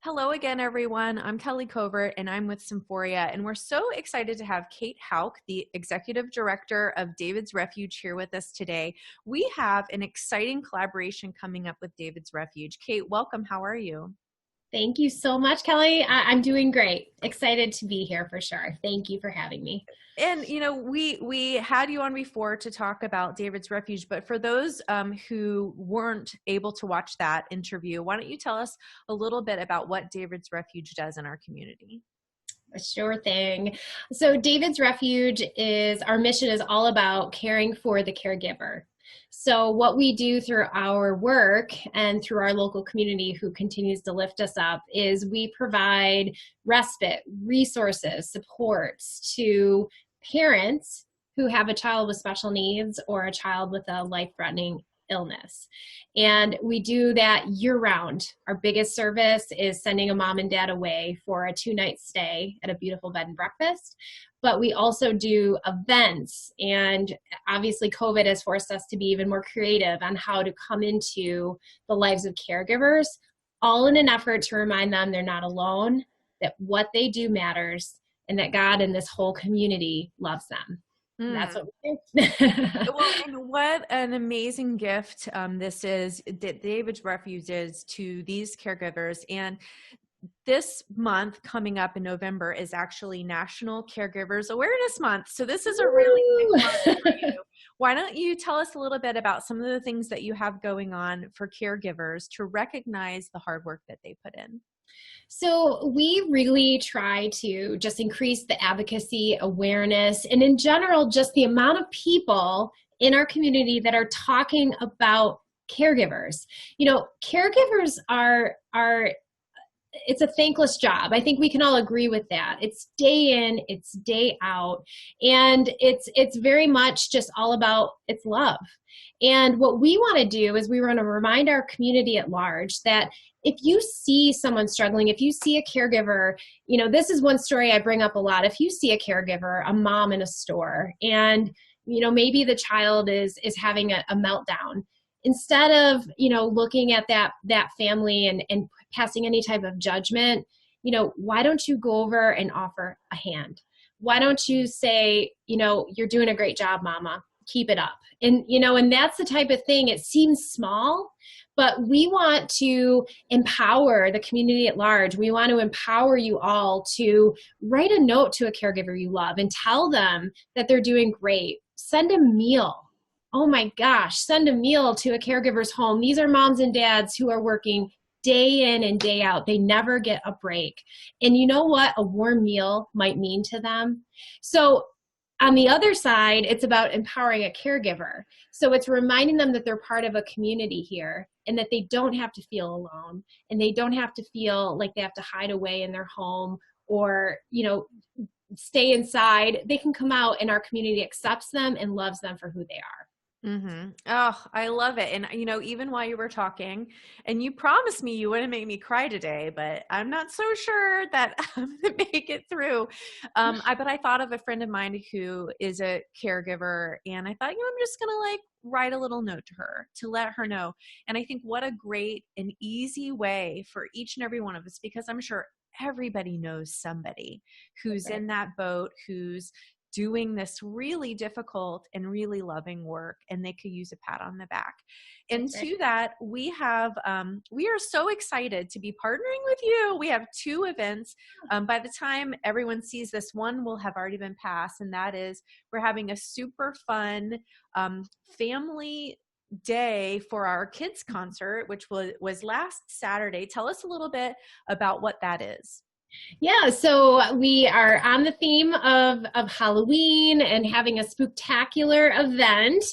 Hello again, everyone. I'm Kelly Covert, and I'm with Symphoria, and we're so excited to have Kate Hauk, the Executive Director of David's Refuge, here with us today. We have an exciting collaboration coming up with David's Refuge. Kate, welcome. How are you? Thank you so much, Kelly. I'm doing great. Excited to be here for sure. Thank you for having me. And we had you on before to talk about David's Refuge, but for those who weren't able to watch that interview, why don't you tell us a little bit about what David's Refuge does in our community? Sure thing. So David's Refuge our mission is all about caring for the caregiver. So what we do through our work and through our local community who continues to lift us up is we provide respite, resources, supports to parents who have a child with special needs or a child with a life-threatening illness. And we do that year round. Our biggest service is sending a mom and dad away for a 2-night stay at a beautiful bed and breakfast. But we also do events, and obviously COVID has forced us to be even more creative on how to come into the lives of caregivers, all in an effort to remind them they're not alone, that what they do matters, and that God and this whole community loves them. That's what we do. Well, and what an amazing gift this is that David's Refuge is to these caregivers. And this month coming up in November is actually National Caregivers Awareness Month. So this is a really big month for you. Why don't you tell us a little bit about some of the things that you have going on for caregivers to recognize the hard work that they put in? So we really try to just increase the advocacy, awareness, and in general, just the amount of people in our community that are talking about caregivers. You know, caregivers are it's a thankless job. I think we can all agree with that. It's day in, it's day out, and it's very much just all about it's love. And what we want to do is we want to remind our community at large that if you see someone struggling, if you see a caregiver, you know, this is one story I bring up a lot. If you see a caregiver, a mom in a store, and you know, maybe the child is having a meltdown, instead of, you know, looking at that family and passing any type of judgment, you know, why don't you go over and offer a hand? Why don't you say, you know, you're doing a great job, mama, keep it up. And, you know, and that's the type of thing, it seems small, but we want to empower the community at large. We want to empower you all to write a note to a caregiver you love and tell them that they're doing great. Send a meal. Oh my gosh, send a meal to a caregiver's home. These are moms and dads who are working day in and day out. They never get a break. And you know what a warm meal might mean to them? So on the other side, it's about empowering a caregiver. So it's reminding them that they're part of a community here and that they don't have to feel alone and they don't have to feel like they have to hide away in their home or, you know, stay inside. They can come out and our community accepts them and loves them for who they are. Mm-hmm. Oh, I love it. And, you know, even while you were talking, and you promised me you wouldn't make me cry today, but I'm not so sure that I'm going to make it through. But I thought of a friend of mine who is a caregiver, and I thought, you know, I'm just going to like write a little note to her to let her know. And I think what a great and easy way for each and every one of us, because I'm sure everybody knows somebody who's in that boat, who's doing this really difficult and really loving work, and they could use a pat on the back. And to that, we are so excited to be partnering with you. We have 2 events. By the time everyone sees this, one will have already been passed, and that is we're having a super fun family day for our kids concert, which was last Saturday. Tell us a little bit about what that is. Yeah, so we are on the theme of Halloween and having a spooktacular event.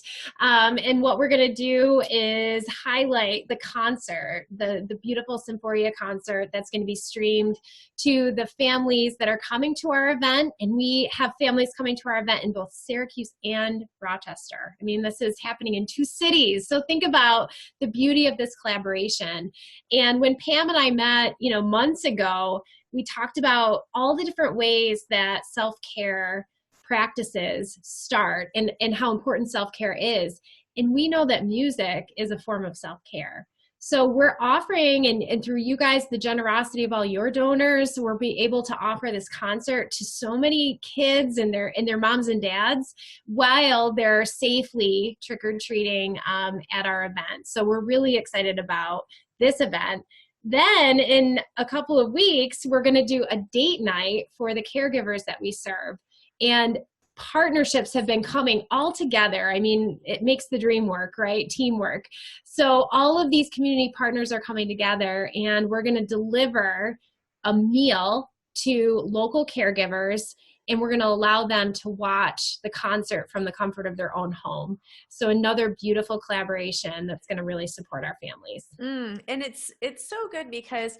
And what we're going to do is highlight the concert, the beautiful Symphoria concert that's going to be streamed to the families that are coming to our event. And we have families coming to our event in both Syracuse and Rochester. I mean, this is happening in 2 cities. So think about the beauty of this collaboration. And when Pam and I met, you know, months ago, we talked about all the different ways that self-care practices start and how important self-care is. And we know that music is a form of self-care. So we're offering, and through you guys, the generosity of all your donors, we'll be able to offer this concert to so many kids and their moms and dads while they're safely trick-or-treating at our event. So we're really excited about this event. Then in a couple of weeks, we're going to do a date night for the caregivers that we serve. And partnerships have been coming all together. I mean, it makes the dream work, right? Teamwork. So all of these community partners are coming together, and we're going to deliver a meal to local caregivers, and we're going to allow them to watch the concert from the comfort of their own home. So another beautiful collaboration that's going to really support our families. And it's so good because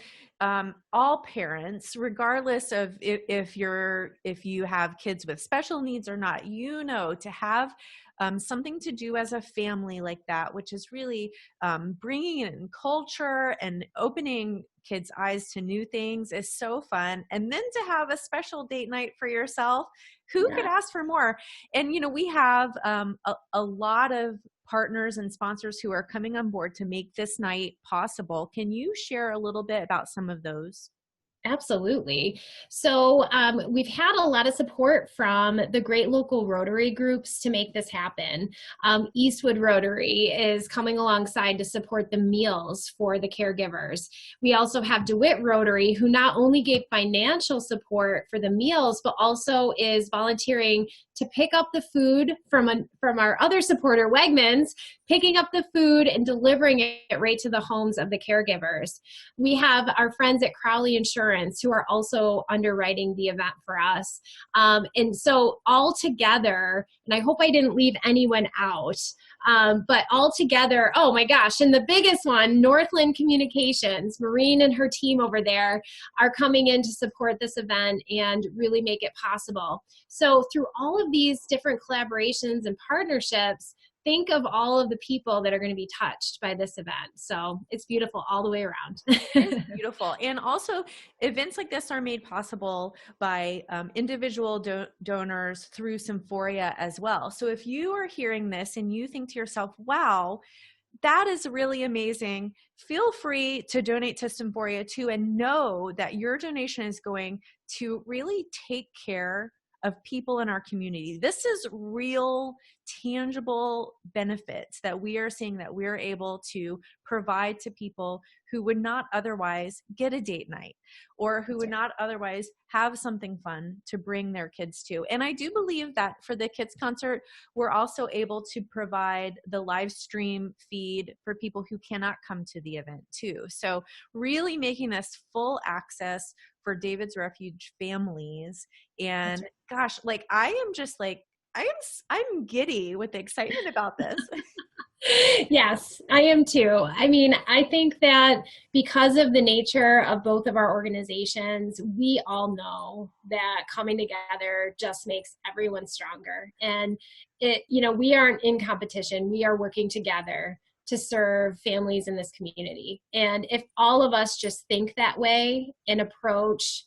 all parents, regardless of if you have kids with special needs or not, to have something to do as a family like that, which is really bringing in culture and opening kids' eyes to new things, is so fun. And then to have a special date night for yourself, who could ask for more? And, we have a lot of partners and sponsors who are coming on board to make this night possible. Can you share a little bit about some of those? Absolutely. So we've had a lot of support from the great local Rotary groups to make this happen. Eastwood Rotary is coming alongside to support the meals for the caregivers. We also have DeWitt Rotary, who not only gave financial support for the meals, but also is volunteering to pick up the food from our other supporter, Wegmans, picking up the food and delivering it right to the homes of the caregivers. We have our friends at Crowley Insurance who are also underwriting the event for us. And so all together, and I hope I didn't leave anyone out, but all together, oh my gosh, and the biggest one, Northland Communications, Maureen and her team over there are coming in to support this event and really make it possible. So through all of these different collaborations and partnerships, think of all of the people that are going to be touched by this event. So it's beautiful all the way around. It's beautiful. And also events like this are made possible by individual donors through Symphoria as well. So if you are hearing this and you think to yourself, wow, that is really amazing, feel free to donate to Symphoria too, and know that your donation is going to really take care of people in our community. This is real, tangible benefits that we are seeing that we're able to provide to people who would not otherwise get a date night or who would not otherwise have something fun to bring their kids to. And I do believe that for the kids concert, we're also able to provide the live stream feed for people who cannot come to the event too. So really making this full access for David's Refuge families. And gosh, like I am just like, I'm giddy with the excitement about this. Yes, I am too. I mean, I think that because of the nature of both of our organizations, we all know that coming together just makes everyone stronger. And we aren't in competition. We are working together to serve families in this community. And if all of us just think that way and approach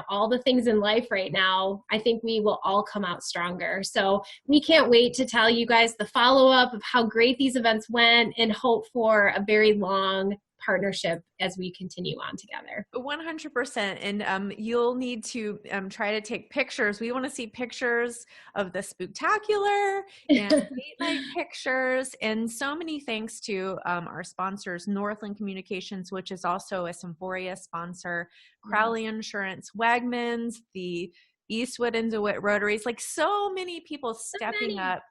all the things in life right now, I think we will all come out stronger. So we can't wait to tell you guys the follow-up of how great these events went and hope for a very long partnership as we continue on together. 100%. And you'll need to try to take pictures. We want to see pictures of the spooktacular and date night pictures. And so many thanks to our sponsors, Northland Communications, which is also a Symphoria sponsor, Crowley Insurance, Wegmans, the Eastwood and DeWitt Rotaries, like so many people stepping up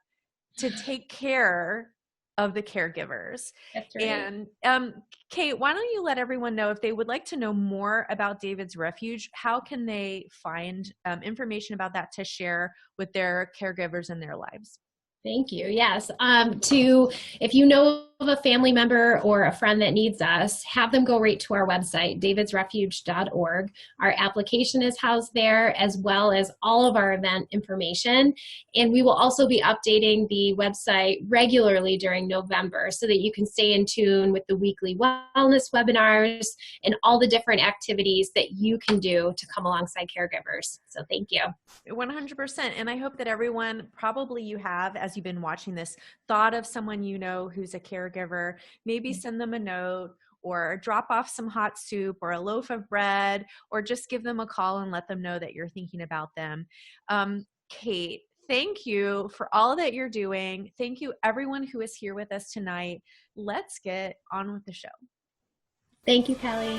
to take care of the caregivers. That's right. And Kate, why don't you let everyone know if they would like to know more about David's Refuge, how can they find information about that to share with their caregivers in their lives? Thank you. Yes. If you know of a family member or a friend that needs us, have them go right to our website, davidsrefuge.org. Our application is housed there, as well as all of our event information. And we will also be updating the website regularly during November so that you can stay in tune with the weekly wellness webinars and all the different activities that you can do to come alongside caregivers. So thank you. 100%. And I hope that everyone, probably you have, as you've been watching this, thought of someone you know who's a caregiver. Maybe send them a note or drop off some hot soup or a loaf of bread, or just give them a call and let them know that you're thinking about them. Kate, thank you for all that you're doing. Thank you, everyone who is here with us tonight. Let's get on with the show. Thank you, Kelly.